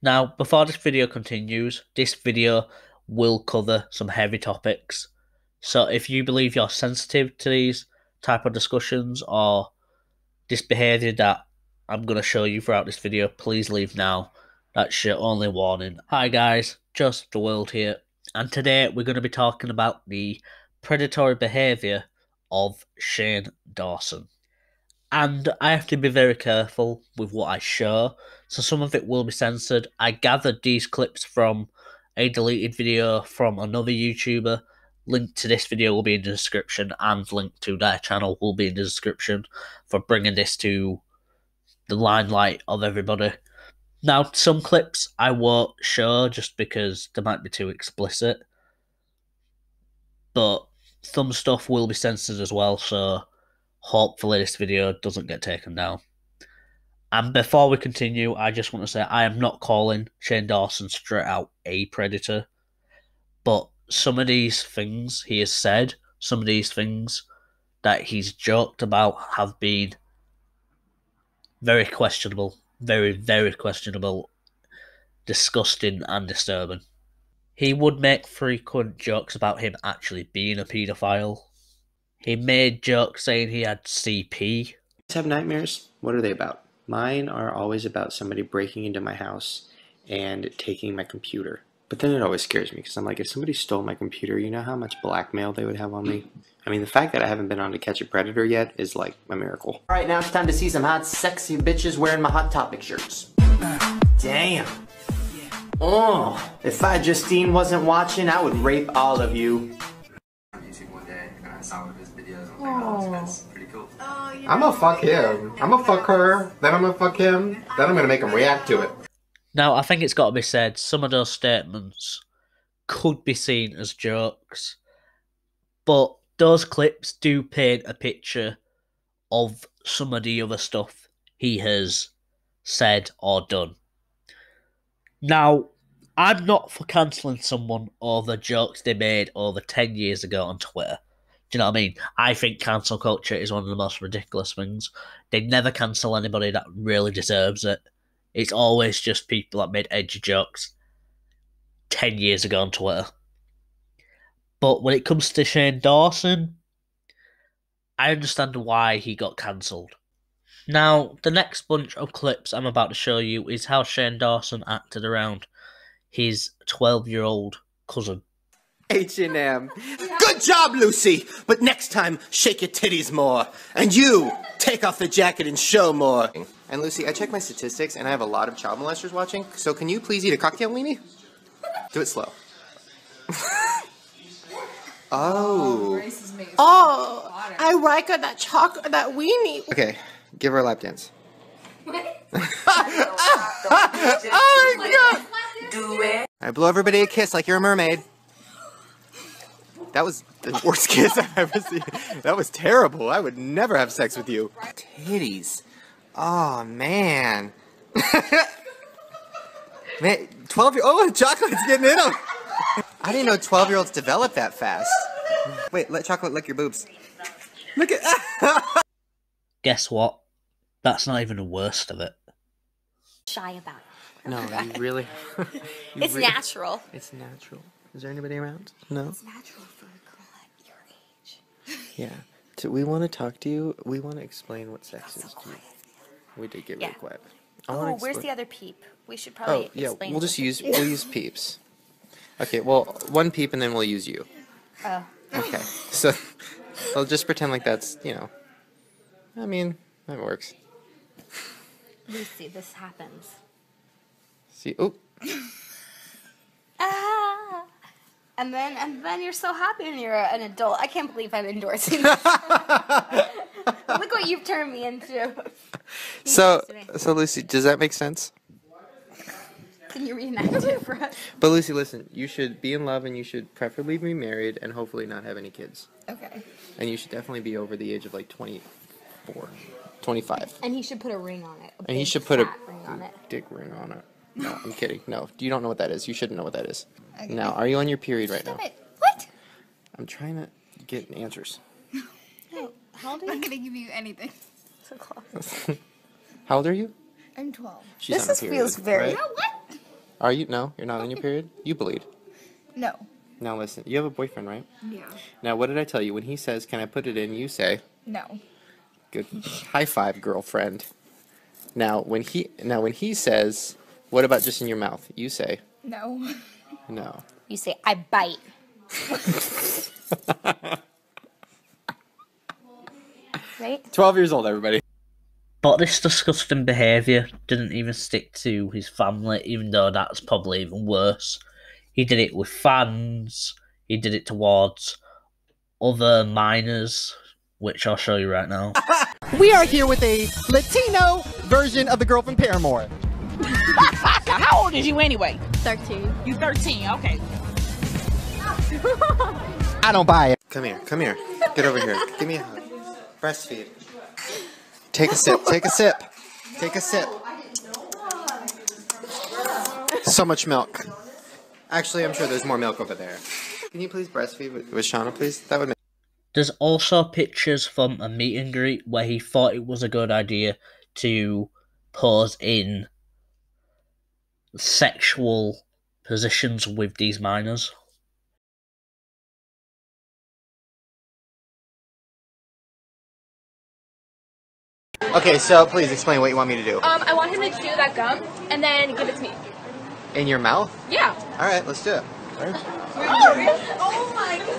Now, before this video continues, this video will cover some heavy topics. So if you believe you're sensitive to these type of discussions or this behaviour that I'm going to show you throughout this video, please leave now. That's your only warning. Hi guys, Joseph the World here, and today we're going to be talking about the predatory behaviour of Shane Dawson. And I have to be very careful with what I show, so some of it will be censored. I gathered these clips from a deleted video from another YouTuber. Link to this video will be in the description, and link to their channel will be in the description for bringing this to the limelight of everybody. Now, some clips I won't show just because they might be too explicit, but some stuff will be censored as well, so hopefully this video doesn't get taken down. And before we continue, I just want to say I am not calling Shane Dawson straight out a predator, but some of these things he has said, some of these things that he's joked about have been very questionable, very, very questionable, disgusting and disturbing. He would make frequent jokes about him actually being a paedophile. He made jokes saying he had CP. Have nightmares? What are they about? Mine are always about somebody breaking into my house and taking my computer. But then it always scares me because I'm like, if somebody stole my computer, you know how much blackmail they would have on me? I mean, the fact that I haven't been on to catch a predator yet is like a miracle. Alright, now it's time to see some hot, sexy bitches wearing my Hot Topic shirts. Damn. Oh, if Justine wasn't watching, I would rape all of you. YouTube one day and I saw one of his videos and I was like, oh, that's pretty cool. I'm gonna fuck him. I'm gonna fuck her. Then I'm gonna fuck him. Then I'm gonna make him react to it. Now, I think it's got to be said, some of those statements could be seen as jokes, but those clips do paint a picture of some of the other stuff he has said or done. Now, I'm not for cancelling someone over jokes they made over 10 years ago on Twitter. Do you know what I mean? I think cancel culture is one of the most ridiculous things. They never cancel anybody that really deserves it. It's always just people that made edgy jokes 10 years ago on Twitter. But when it comes to Shane Dawson, I understand why he got cancelled. Now, the next bunch of clips I'm about to show you is how Shane Dawson acted around his 12-year-old cousin. H&M. Good job, Lucy! But next time, shake your titties more. And you, take off the jacket and show more. And Lucy, I checked my statistics and I have a lot of child molesters watching, so can you please eat a cocktail weenie? Do it slow. Oh. Oh, I like that chocolate, that weenie. Okay, give her a lap dance. Oh my god! Do it. I blow everybody a kiss like you're a mermaid. That was the worst kiss I've ever seen. That was terrible. I would never have sex with you. Titties. Oh, man. Man, 12-year-old. Oh, the chocolate's getting in them. I didn't know 12-year-olds develop that fast. Wait, let chocolate lick your boobs. Look at... Guess what? That's not even the worst of it. Shy about it. No, you really... It's natural. It's natural. Is there anybody around? No? It's natural for a girl at your age. Yeah. So we want to talk to you. We want to explain what sex is to you. We did get really quiet. Oh, where's the other peep? We should probably explain. We'll just use peeps. Okay, well, one peep and then we'll use you. Oh. Okay. So I'll just pretend like that's, you know. I mean, that works. Lucy, this happens. See, oh. Ah. And then you're so happy when you're an adult. I can't believe I'm endorsing this. Look what you've turned me into. So Lucy, does that make sense? Can you reenact it for us? But Lucy, listen, you should be in love and you should preferably be married and hopefully not have any kids. Okay. And you should definitely be over the age of like 24, 25. And he should put a ring on it. And he should put a ring on it. dick ring on it. No, I'm kidding. No, you don't know what that is. You shouldn't know what that is. Okay. Now, are you on your period right now? Stop it. What? I'm trying to get answers. No. How old are you? I'm not gonna give you anything. So close. How old are you? I'm 12. She's this on her feels period, very. right? You know what? Are you? No, you're not on your period? You bleed. No. Now listen, you have a boyfriend, right? Yeah. Now what did I tell you? When he says, can I put it in, you say, No. good. High five, girlfriend. Now when he says, what about just in your mouth? You say, No. no. You say, I bite. Right? 12 years old, everybody. But this disgusting behaviour didn't even stick to his family, even though that's probably even worse. He did it with fans, he did it towards other minors, which I'll show you right now. We are here with a Latino version of the girl from Paramore. How old is you anyway? 13. You 13, okay. I don't buy it. Come here. Get over here. Give me a hug. Breastfeed. Take a sip. So much milk. Actually, I'm sure there's more milk over there. Can you please breastfeed with Shauna, please? That would make... There's also pictures from a meet and greet where he thought it was a good idea to pose in sexual positions with these minors. Okay, so please explain what you want me to do. I want him to chew that gum and then give it to me. In your mouth? Yeah. All right, let's do it. Oh my god.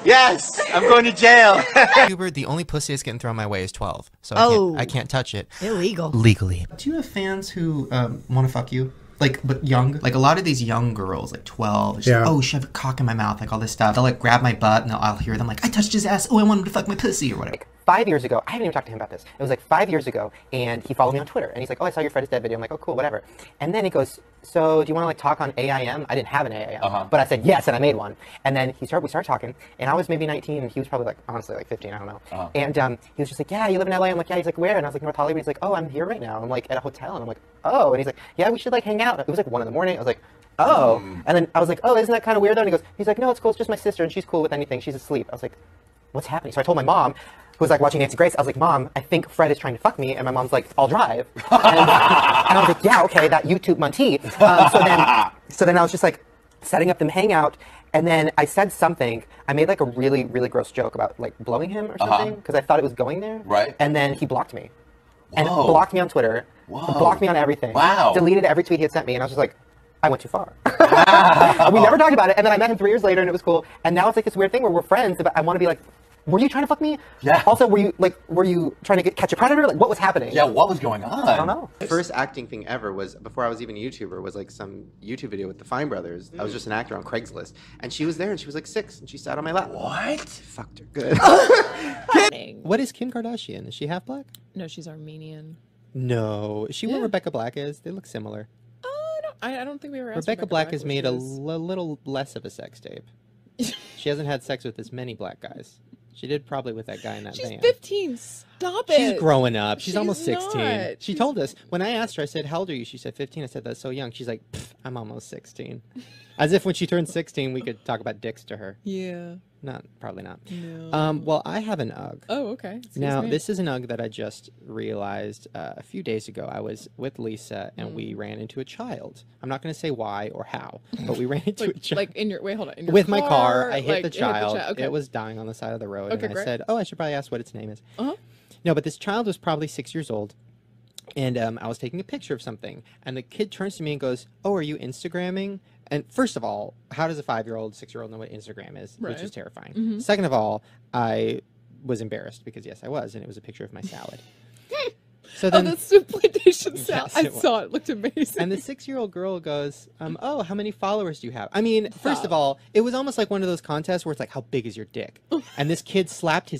Yes, I'm going to jail. Hubert, the only pussy that's getting thrown my way is 12, so I can't touch it. Illegal. Legally. Do you have fans who want to fuck you? Like, but young? Like, a lot of these young girls, like 12, just like, oh, shove a cock in my mouth, like all this stuff. They'll, like, grab my butt, and I'll hear them like, I touched his ass, oh, I want him to fuck my pussy, or whatever. Like 5 years ago, I haven't even talked to him about this. It was like 5 years ago, and he followed me on Twitter, and he's like, oh, I saw your Fred is Dead video. I'm like, oh, cool, whatever. And then he goes, so do you want to, like, talk on AIM? I didn't have an AIM, but I said yes, and I made one. And then we started talking, and I was maybe 19, and he was probably, like, honestly, like 15, I don't know. And he was just like, yeah, you live in LA? I'm like, yeah. He's like, where? And I was like, North Hollywood. He's like, oh, I'm here right now. I'm like, at a hotel. And I'm like, oh. And he's like, yeah, we should, like, hang out. It was like 1 in the morning. I was like, oh. And then I was like, oh, isn't that kind of weird though? And he's like, no, it's cool. It's just my sister, and she's cool with anything. She's asleep. I was like, what's happening? So I told my mom, who was like watching Nancy Grace, I was like, Mom, I think Fred is trying to fuck me. And my mom's like, I'll drive. And I was like, yeah, okay, that YouTube Monty. So then I was just like setting up them hangout. And then I said something. I made like a really, really gross joke about like blowing him or something because I thought it was going there. Right. And then he blocked me. And blocked me on Twitter. Blocked me on everything. Wow. Deleted every tweet he had sent me. And I was just like, I went too far. We never talked about it. And then I met him 3 years later and it was cool. And now it's like this weird thing where we're friends, but I want to be like, were you trying to fuck me? Yeah. Also, were you trying to catch a predator? Like, what was happening? Yeah, what was going on? I don't know. The first acting thing ever was, before I was even a YouTuber, was like some YouTube video with the Fine Brothers. I was just an actor on Craigslist. And she was there and she was like 6 and she sat on my lap. What? Fucked her good. What is Kim Kardashian? Is she half black? No, she's Armenian. No. Is she what Rebecca Black is? They look similar. I don't think we were asked Rebecca Black has made a little less of a sex tape. She hasn't had sex with as many black guys. She did probably with that guy in that She's band. 15. Stop it. She's growing up. She's almost 16. Not. She told us, when I asked her, I said, how old are you? She said 15. I said, that's so young. She's like, I'm almost 16. As if when she turned 16, we could talk about dicks to her. Yeah. Probably not. No. Well, I have an UGG. Oh, okay. Now, this is an UGG that I just realized a few days ago. I was with Lisa, and we ran into a child. I'm not going to say why or how, but we ran into a child. Like in your, wait, hold on. In your with car, my car, I hit like, the child. Okay. It was dying on the side of the road, Okay, and I great. said, oh, I should probably ask what its name is. No, but this child was probably 6 years old. And I was taking a picture of something, and the kid turns to me and goes, oh, are you Instagramming? And first of all, how does a 5-year-old, 6-year-old know what Instagram is? Right. Which is terrifying. Second of all, I was embarrassed because, yes, I was, and it was a picture of my salad. So then, that's supplementation salad. Yes, I saw it. It looked amazing. and the 6-year-old girl goes, oh, how many followers do you have? I mean, first of all, it was almost like one of those contests where it's like, how big is your dick? And this kid slapped her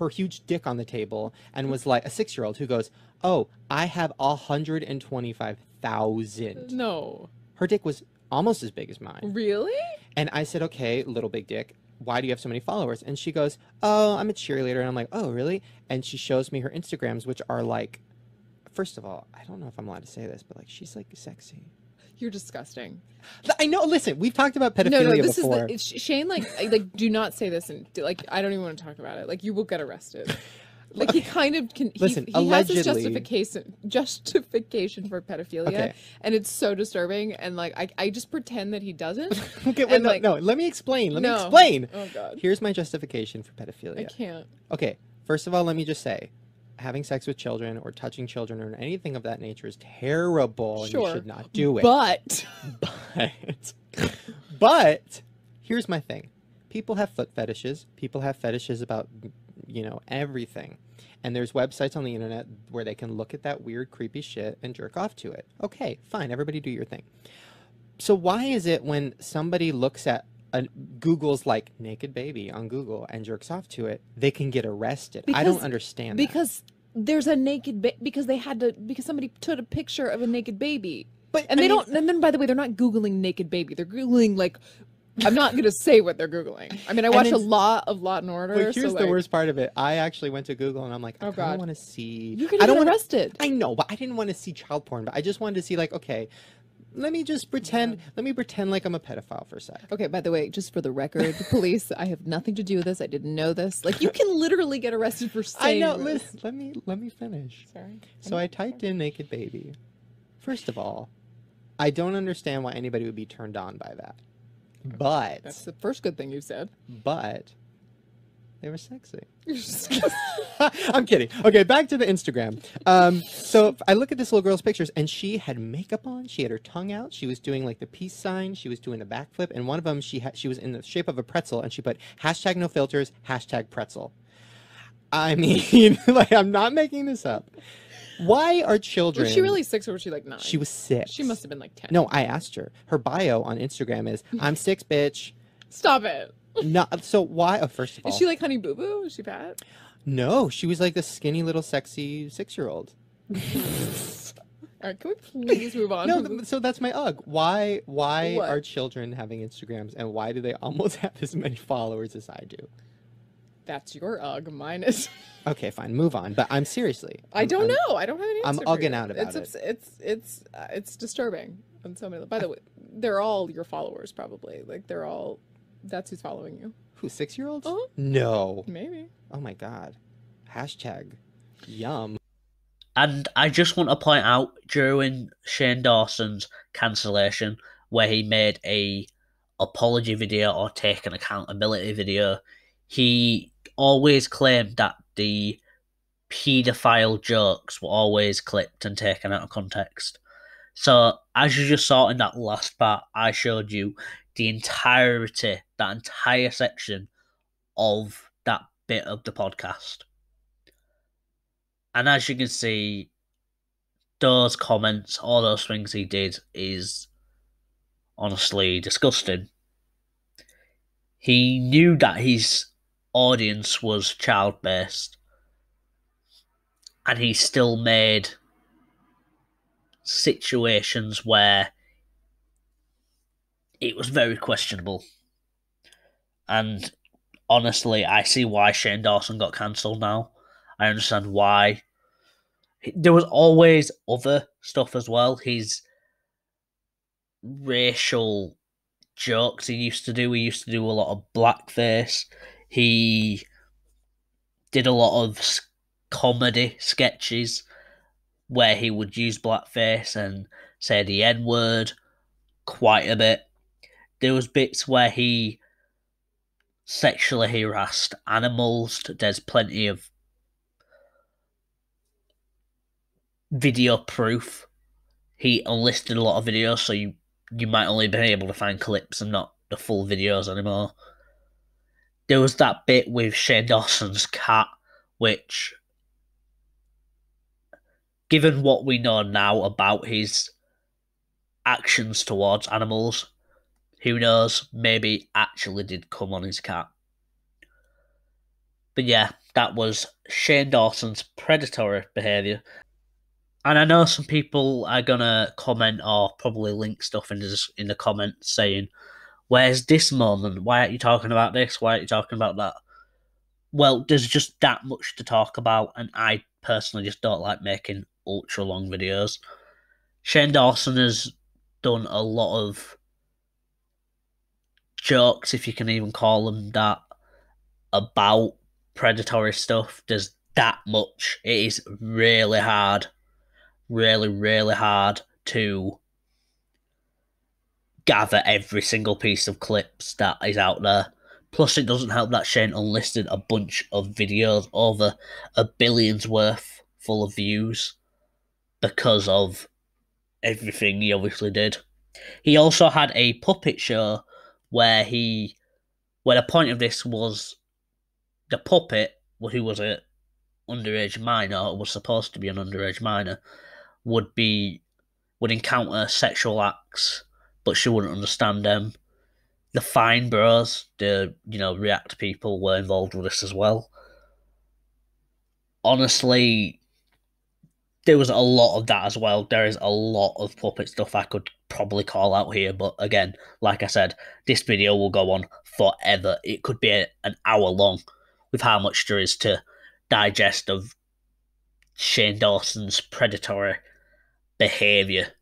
huge dick on the table and was like, a 6-year-old who goes, oh, I have 125,000. No. Her dick was almost as big as mine. Really? And I said, okay, little big dick, why do you have so many followers? And she goes, oh, I'm a cheerleader. And I'm like, oh, really? And she shows me her Instagrams, which are like, first of all, I don't know if I'm allowed to say this, but like, she's like sexy. You're disgusting. I know. Listen, we've talked about pedophilia this before. is Shane. Like, do not say this, and like, I don't even want to talk about it. Like, you will get arrested. Like he kind of can. Listen, he has his allegedly- justification for pedophilia, Okay. and it's so disturbing. And like I just pretend that he doesn't. Okay, wait, and, no, like, no. Let me explain. Let me No. explain. Oh God. Here's my justification for pedophilia. I can't. Okay, first of all, let me just say, having sex with children or touching children or anything of that nature is terrible, and you Sure. should not do it. But but here's my thing. People have foot fetishes. People have fetishes about, everything. And there's websites on the internet where they can look at that weird, creepy shit and jerk off to it. Okay, fine. Everybody do your thing. So why is it when somebody looks at Google's like naked baby on Google and jerks off to it, they can get arrested? I don't understand that. Because there's a naked because somebody took a picture of a naked baby. But and and then by the way, they're not Googling naked baby. They're Googling like, I'm not going to say what they're Googling. I mean, I watch a lot of Law and Order. Wait, here's so the worst part of it. I actually went to Google and I'm like, I don't want to see. You're going to get arrested. I know, but I didn't want to see child porn. But I just wanted to see, like, okay, let me just pretend. Let me pretend like I'm a pedophile for a sec. Okay, by the way, just for the record, police, I have nothing to do with this. I didn't know this. Like, you can literally get arrested for saying I know. this. Listen, let me finish. Sorry. So I typed in naked baby. First of all, I don't understand why anybody would be turned on by that. But that's the first good thing you said. But they were sexy. I'm kidding. Okay, back to the Instagram. So I look at this little girl's pictures, and she had makeup on. She had her tongue out. She was doing like the peace sign. She was doing a backflip, and one of them she was in the shape of a pretzel, and she put #NoFilters, #pretzel. I mean, like, I'm not making this up. Why are children... Was she really 6 or was she like 9? She was 6. She must have been like 10. No, I asked her. Her bio on Instagram is, I'm 6, bitch. Stop it. No, so why... Oh, first of all... Is she like Honey Boo Boo? Is she fat? No, she was like the skinny little sexy 6-year-old. All right, can we please move on? No, so that's my ugh. Why are children having Instagrams, and why do they almost have as many followers as I do? That's your ugh. Mine is... Okay, fine, move on. But I'm seriously. I don't know. I don't have an answer. I'm ugging out about it. It's disturbing on so many. By the way, they're all your followers probably. Like they're all. That's who's following you. Who, 6-year-olds? Uh-huh. No. Maybe. Oh my god. Yum. And I just want to point out during Shane Dawson's cancellation, where he made a apology video or take an accountability video, he always claimed that the paedophile jokes were always clipped and taken out of context. So, as you just saw in that last part, I showed you the entirety, that entire section of that bit of the podcast. And as you can see, those comments, all those things he did is honestly disgusting. He knew that his audience was child-based, and he still made situations where it was very questionable. And honestly, I see why Shane Dawson got cancelled now. I understand why. There was always other stuff as well. His racial jokes he used to do. He used to do a lot of blackface. He did a lot of comedy sketches where he would use blackface and say the N-word quite a bit. There was bits where he sexually harassed animals. There's plenty of video proof. He unlisted a lot of videos, so you might only be able to find clips and not the full videos anymore. There was that bit with Shane Dawson's cat, which, given what we know now about his actions towards animals, who knows, maybe actually did come on his cat. But yeah, that was Shane Dawson's predatory behaviour. And I know some people are going to comment or probably link stuff in the comments saying, where's this moment? Why aren't you talking about this? Why aren't you talking about that? Well, there's just that much to talk about, and I personally just don't like making ultra long videos. Shane Dawson has done a lot of jokes, if you can even call them that, about predatory stuff. There's that much. It is really hard, really hard to gather every single piece of clips that is out there. Plus, it doesn't help that Shane unlisted a bunch of videos, over a billion's worth, full of views, because of everything he obviously did. He also had a puppet show where the point of this was the puppet, who was a underage minor, or was supposed to be an underage minor, would encounter sexual acts, but she wouldn't understand them. The Fine Bros, the React people, were involved with this as well. Honestly, there was a lot of that as well. There is a lot of puppet stuff I could probably call out here, but again, like I said, this video will go on forever. It could be an hour long with how much there is to digest of Shane Dawson's predatory behaviour.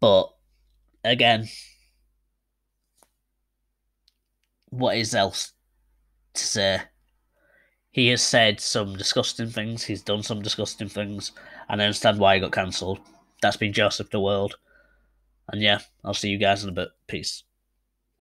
But again, what is else to say? He has said some disgusting things, he's done some disgusting things, and I understand why he got cancelled. That's been Joseph the World. And yeah, I'll see you guys in a bit. Peace.